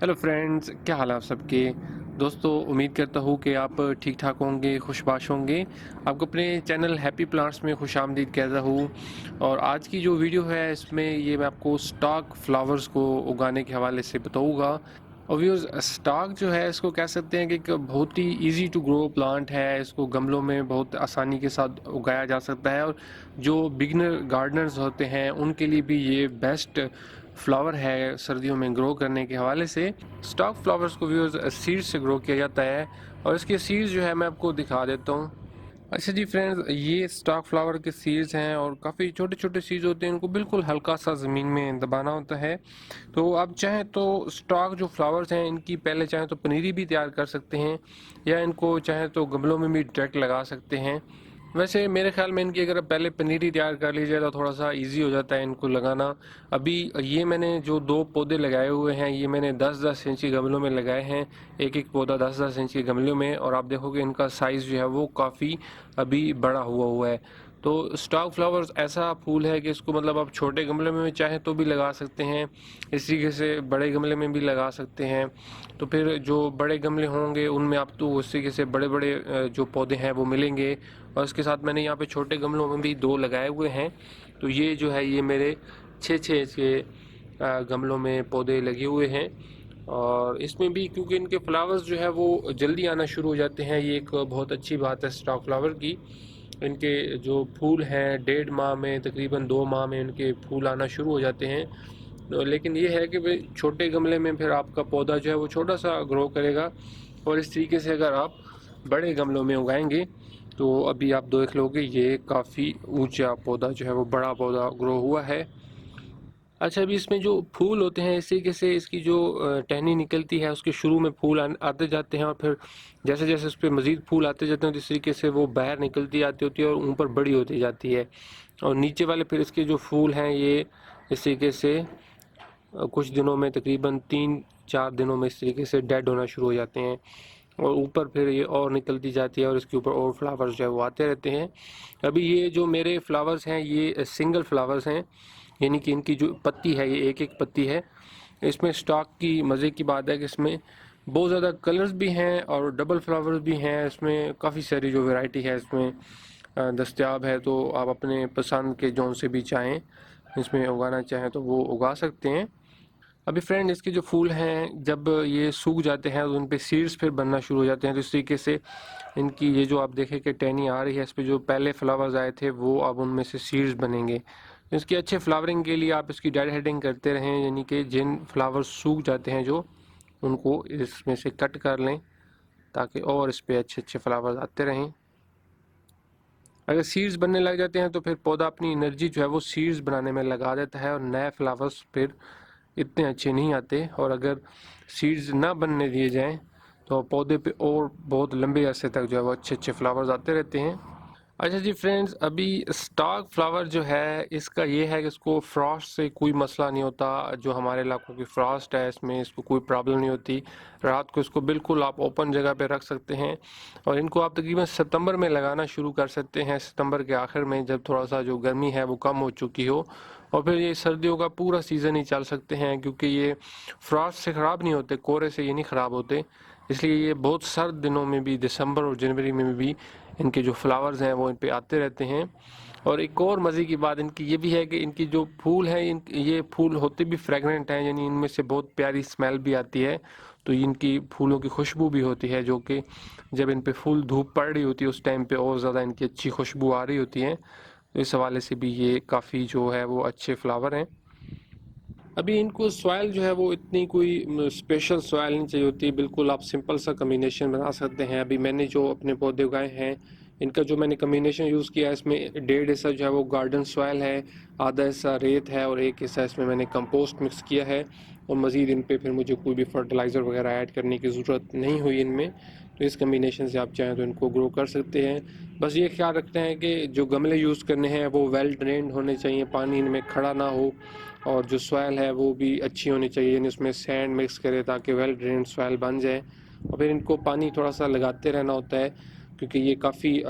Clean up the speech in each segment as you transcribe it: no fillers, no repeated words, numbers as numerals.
Hello friends, क्या हाल है आप सबके। दोस्तों, उम्मीद करता हूँ कि आप ठीक ठाक होंगे, खुशबाश होंगे। आपको अपने चैनल हैप्पी प्लांट्स में खुशामदीद कहता हूँ। और आज की जो वीडियो है इसमें ये मैं आपको स्टॉक फ्लावर्स को उगाने के हवाले से बताऊँगा। और व्यूअर्स, स्टॉक जो है इसको कह सकते हैं कि एक बहुत ही इजी टू ग्रो प्लांट है। इसको गमलों में बहुत आसानी के साथ उगाया जा सकता है और जो बिगनर गार्डनर्स होते हैं उनके लिए भी ये बेस्ट फ्लावर है सर्दियों में ग्रो करने के हवाले से। स्टॉक फ्लावर्स को व्यूअर्स सीड्स से ग्रो किया जाता है और इसके सीड्स जो है मैं आपको दिखा देता हूँ। अच्छा जी फ्रेंड्स, ये स्टॉक फ्लावर के सीड्स हैं और काफ़ी छोटे छोटे सीड्स होते हैं। इनको बिल्कुल हल्का सा ज़मीन में दबाना होता है। तो आप चाहें तो स्टॉक जो फ्लावर्स हैं इनकी पहले चाहें तो पनीरी भी तैयार कर सकते हैं या इनको चाहें तो गमलों में भी डायरेक्ट लगा सकते हैं। वैसे मेरे ख्याल में इनकी अगर पहले पनीरी तैयार कर ली जाए तो थोड़ा सा इजी हो जाता है इनको लगाना। अभी ये मैंने जो दो पौधे लगाए हुए हैं ये मैंने 10-10 इंच के गमलों में लगाए हैं। एक एक पौधा 10-10 इंच के गमलों में, और आप देखोगे इनका साइज़ जो है वो काफ़ी अभी बड़ा हुआ है। तो स्टॉक फ्लावर्स ऐसा फूल है कि इसको मतलब आप छोटे गमले में चाहें तो भी लगा सकते हैं, इस तरीके से बड़े गमले में भी लगा सकते हैं। तो फिर जो बड़े गमले होंगे उनमें आप तो उस तरीके से बड़े बड़े जो पौधे हैं वो मिलेंगे। और इसके साथ मैंने यहाँ पे छोटे गमलों में भी दो लगाए हुए हैं। तो ये जो है ये मेरे 6-6 इंच के गमलों में पौधे लगे हुए हैं। और इसमें भी क्योंकि इनके फ्लावर्स जो है वो जल्दी आना शुरू हो जाते हैं, ये एक बहुत अच्छी बात है स्टॉक फ्लावर की। इनके जो फूल हैं 1.5 माह में, तकरीबन 2 माह में इनके फूल आना शुरू हो जाते हैं। तो लेकिन ये है कि भाई छोटे गमले में फिर आपका पौधा जो है वो छोटा सा ग्रो करेगा। और इस तरीके से अगर आप बड़े गमलों में उगाएंगे तो अभी आप देख लोगे ये काफ़ी ऊंचा पौधा जो है वो बड़ा पौधा ग्रो हुआ है। अच्छा, अभी इसमें जो फूल होते हैं इसी तरीके से इसकी जो टहनी निकलती है उसके शुरू में फूल आते जाते हैं और फिर जैसे जैसे उस पर मज़ीद फूल आते जाते हैं तो इस तरीके से वो बाहर निकलती आती होती है और ऊपर बड़ी होती जाती है। और नीचे वाले फिर इसके जो फूल हैं ये इस तरीके से कुछ दिनों में, तकरीबन 3-4 दिनों में इस तरीके से डेड होना शुरू हो जाते हैं। और ऊपर फिर ये और निकलती जाती है और इसके ऊपर और फ्लावर्स जो है वो आते रहते हैं। अभी ये जो मेरे फ्लावर्स हैं ये सिंगल फ्लावर्स हैं, यानी कि इनकी जो पत्ती है ये एक एक पत्ती है। इसमें स्टॉक की मज़े की बात है कि इसमें बहुत ज़्यादा कलर्स भी हैं और डबल फ्लावर्स भी हैं। इसमें काफ़ी सारी जो वैरायटी है इसमें दस्तयाब है। तो आप अपने पसंद के जौन से भी चाहें इसमें उगाना चाहें तो वो उगा सकते हैं। अभी फ्रेंड इसके जो फूल हैं जब ये सूख जाते हैं तो उन पे सीड्स फिर बनना शुरू हो जाते हैं। तो इस तरीके से इनकी ये जो आप देखें कि टहनी आ रही है इस पे जो पहले फ्लावर्स आए थे वो अब उनमें से सीड्स बनेंगे। तो इसकी अच्छे फ्लावरिंग के लिए आप इसकी डेड हेडिंग करते रहें, यानी कि जिन फ्लावर्स सूख जाते हैं जो उनको इसमें से कट कर लें ताकि और इस पर अच्छे अच्छे फ्लावर्स आते रहें। अगर सीड्स बनने लग जाते हैं तो फिर पौधा अपनी एनर्जी जो है वो सीड्स बनाने में लगा देता है और नए फ्लावर्स फिर इतने अच्छे नहीं आते। और अगर सीड्स ना बनने दिए जाएं तो पौधे पे और बहुत लंबे अरसे तक जो है वो अच्छे अच्छे फ्लावर्स आते रहते हैं। अच्छा जी फ्रेंड्स, अभी स्टॉक फ्लावर जो है इसका ये है कि इसको फ्रॉस्ट से कोई मसला नहीं होता। जो हमारे इलाकों की फ्रॉस्ट है इसमें इसको कोई प्रॉब्लम नहीं होती। रात को इसको बिल्कुल आप ओपन जगह पे रख सकते हैं और इनको आप तकरीबन सितंबर में लगाना शुरू कर सकते हैं, सितंबर के आखिर में जब थोड़ा सा जो गर्मी है वो कम हो चुकी हो। और फिर ये सर्दियों का पूरा सीज़न ही चल सकते हैं क्योंकि ये फ्रॉस्ट से ख़राब नहीं होते, कोहरे से ये नहीं ख़राब होते। इसलिए ये बहुत सर्द दिनों में भी, दिसंबर और जनवरी में भी इनके जो फ्लावर्स हैं वो इन पे आते रहते हैं। और एक और मज़े की बात इनकी ये भी है कि इनकी जो फूल हैं ये फूल होते भी फ्रेगनेंट हैं, यानी इनमें से बहुत प्यारी स्मेल भी आती है। तो इनकी फूलों की खुशबू भी होती है जो कि जब इन पे फूल धूप पड़ रही होती है उस टाइम पे और ज़्यादा इनकी अच्छी खुशबू आ रही होती है। तो इस हवाले से भी ये काफ़ी जो है वो अच्छे फ्लावर हैं। अभी इनको सॉइल जो है वो इतनी कोई स्पेशल सॉइल नहीं चाहिए होती, बिल्कुल आप सिंपल सा कम्बिनेशन बना सकते हैं। अभी मैंने जो अपने पौधे उगाए हैं इनका जो मैंने कम्बिनेशन यूज़ किया है इसमें 1.5 हिस्सा जो है वो गार्डन सॉइल है, आधा हिस्सा रेत है और एक हिस्सा इसमें मैंने कंपोस्ट मिक्स किया है। और मज़ीद इन पे फिर मुझे कोई भी फर्टिलाइज़र वगैरह ऐड करने की ज़रूरत नहीं हुई इनमें। तो इस कम्बिनेशन से आप चाहें तो इनको ग्रो कर सकते हैं। बस ये ख्याल रखते हैं कि जो गमले यूज़ करने हैं वो वेल ड्रेन्ड होने चाहिए, पानी इनमें खड़ा ना हो। और जो सॉइल है वो भी अच्छी होनी चाहिए, यानी उसमें सैंड मिक्स करें ताकि वेल ड्रेन्ड सॉइल बन जाए। और फिर इनको पानी थोड़ा सा लगाते रहना होता है क्योंकि ये काफ़ी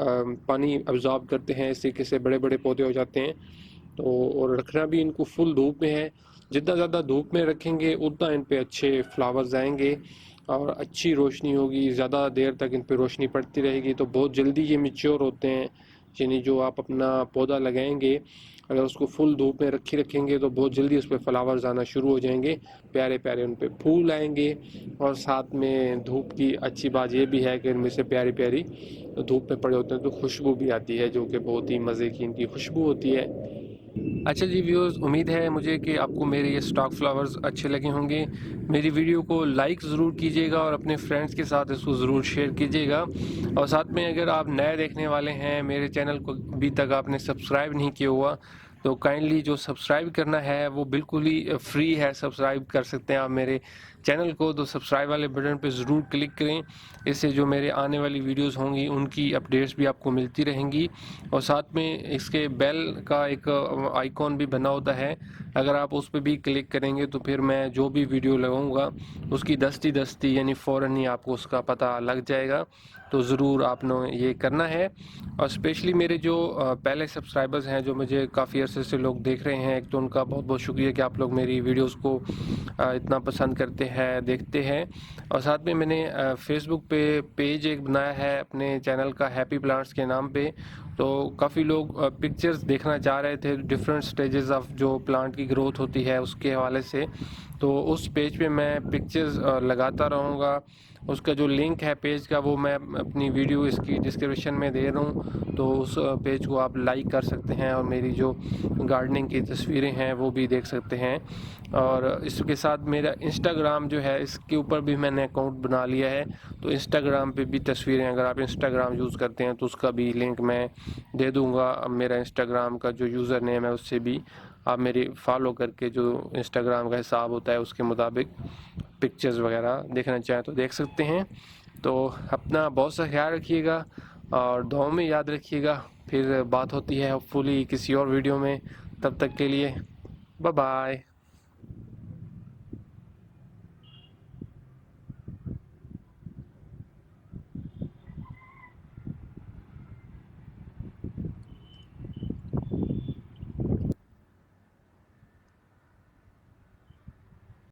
पानी अब्जॉर्ब करते हैं, इस तरीके से बड़े बड़े पौधे हो जाते हैं। तो और रखना भी इनको फुल धूप में है, जितना ज़्यादा धूप में रखेंगे उतना इन पे अच्छे फ्लावर्स आएंगे और अच्छी रोशनी होगी। ज़्यादा देर तक इन पे रोशनी पड़ती रहेगी तो बहुत जल्दी ये मैच्योर होते हैं। यानी जो आप अपना पौधा लगाएंगे अगर उसको फुल धूप में रखेंगे तो बहुत जल्दी उस पर फ्लावर्स आना शुरू हो जाएंगे, प्यारे प्यारे उन पे फूल आएंगे। और साथ में धूप की अच्छी बात ये भी है कि इनमें से प्यारी प्यारी धूप में पड़े होते हैं तो खुशबू भी आती है, जो कि बहुत ही मज़े की इनकी खुशबू होती है। अच्छा जी व्यूअर्स, उम्मीद है मुझे कि आपको मेरे ये स्टॉक फ्लावर्स अच्छे लगे होंगे। मेरी वीडियो को लाइक ज़रूर कीजिएगा और अपने फ्रेंड्स के साथ इसको ज़रूर शेयर कीजिएगा। और साथ में अगर आप नए देखने वाले हैं, मेरे चैनल को अभी तक आपने सब्सक्राइब नहीं किया हुआ तो काइंडली जो सब्सक्राइब करना है वो बिल्कुल ही फ्री है। सब्सक्राइब कर सकते हैं आप मेरे चैनल को, तो सब्सक्राइब वाले बटन पे ज़रूर क्लिक करें। इससे जो मेरे आने वाली वीडियोस होंगी उनकी अपडेट्स भी आपको मिलती रहेंगी। और साथ में इसके बेल का एक आइकॉन भी बना होता है, अगर आप उस पर भी क्लिक करेंगे तो फिर मैं जो भी वीडियो लगाऊंगा उसकी दस्ती यानी फ़ौरन ही आपको उसका पता लग जाएगा। तो ज़रूर आपने ये करना है। और स्पेशली मेरे जो पहले सब्सक्राइबर्स हैं जो मुझे काफ़ी अरसे से लोग देख रहे हैं, एक तो उनका बहुत बहुत शुक्रिया कि आप लोग मेरी वीडियोस को इतना पसंद करते हैं, देखते हैं। और साथ में मैंने फेसबुक पे पेज एक बनाया है अपने चैनल का, हैप्पी प्लांट्स के नाम पे। तो काफ़ी लोग पिक्चर्स देखना चाह रहे थे डिफरेंट स्टेजेस ऑफ जो प्लांट की ग्रोथ होती है उसके हवाले से। तो उस पेज पे मैं पिक्चर्स लगाता रहूँगा। उसका जो लिंक है पेज का वो मैं अपनी वीडियो इसकी डिस्क्रिप्शन में दे रहा हूँ, तो उस पेज को आप लाइक कर सकते हैं और मेरी जो गार्डनिंग की तस्वीरें हैं वो भी देख सकते हैं। और इसके साथ मेरा इंस्टाग्राम जो है इसके ऊपर भी मैंने अकाउंट बना लिया है, तो इंस्टाग्राम पे भी तस्वीरें, अगर आप इंस्टाग्राम यूज़ करते हैं तो उसका भी लिंक मैं दे दूँगा। अब मेरा इंस्टाग्राम का जो यूज़र नेम है उससे भी आप मेरे फॉलो करके जो इंस्टाग्राम का हिसाब होता है उसके मुताबिक पिक्चर्स वगैरह देखना चाहें तो देख सकते हैं। तो अपना बहुत सा ख्याल रखिएगा और दुआओं में याद रखिएगा। फिर बात होती है होपफुली किसी और वीडियो में, तब तक के लिए बाय बाय।